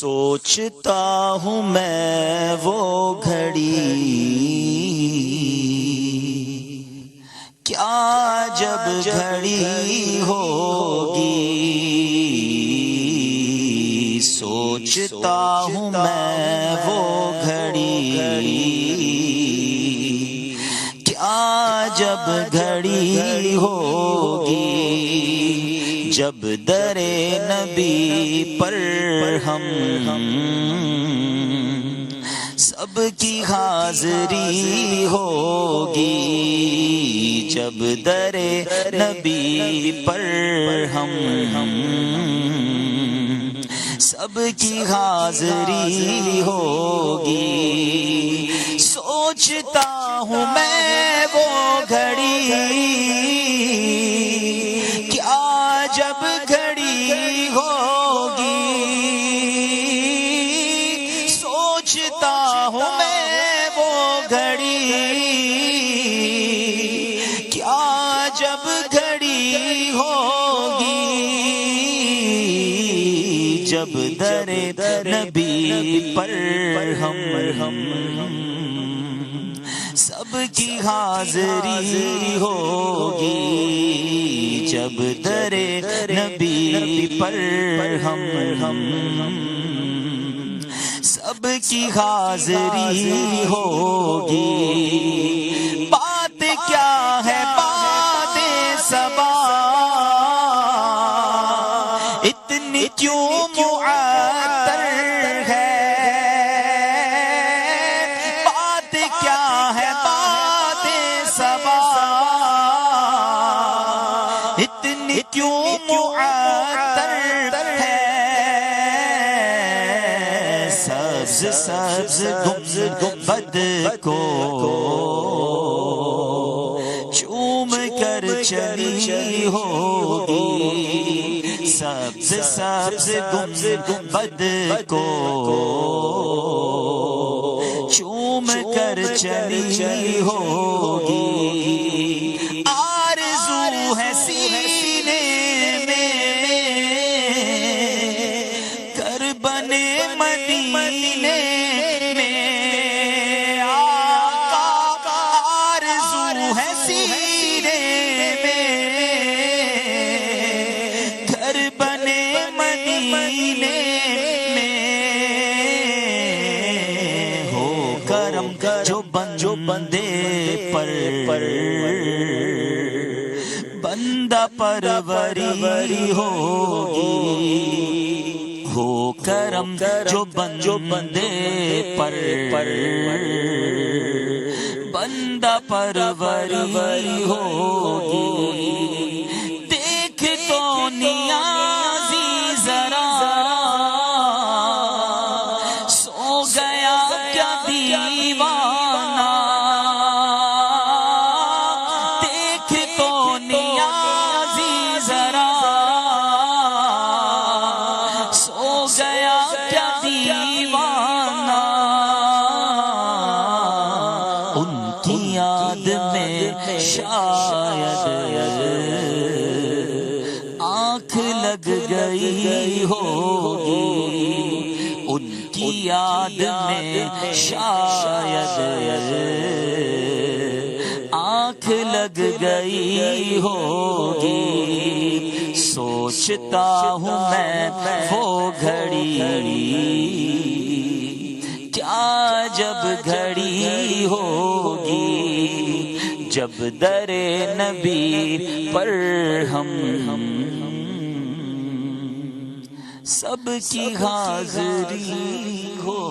سوچتا ہوں میں وہ گھڑی کیا جب گھڑی ہوگی، سوچتا ہوں میں وہ گھڑی کیا جب گھڑی ہوگی، جب در نبی پر ہم سب کی حاضری ہوگی، جب در نبی پر ہم سب کی حاضری ہوگی، سوچتا ہوں میں وہ گھڑی کیا جب گھڑی ہوگی، سوچتا ہوں میں وہ گھڑی کیا جب گھڑی ہوگی، جب در نبی پر ہم سب کی حاضری ہوگی، جب در نبی پر ہم سب کی حاضری ہوگی، بات کیا ہے بات صبا اتنی کیوں معطر ہے، بات کیا ہے بات صبا اتنی کیوں معطر ہے، سبز سبز گنبد کو چوم کر چلی ہوگی، سبز سبز گنبد کو چوم کر چلی ہوگی، آرزو ہے سینے میں کر بنے مدینے میں، آقا آرزو ہے سینے میں گھر بنے مدینے میں، ہو کرم جو بندے پر بندہ پروری ہوگی، ہو کرم جو بندے پر بندہ پروری ہوگی، دیکھ تو نیازی ذرا سو گیا کیا دیوانہ، دیکھ تو نیازی ذرا سو گیا کیا دیوانہ، ان کی یاد میں شاید آنکھ لگ گئی ہوگی، ان کی یاد میں شاید آنکھ لگ گئی ہوگی، سوچتا ہوں میں وہ گھڑی کیا جب گھڑی ہوگی، جب در نبی پر ہم سب کی حاضری ہو۔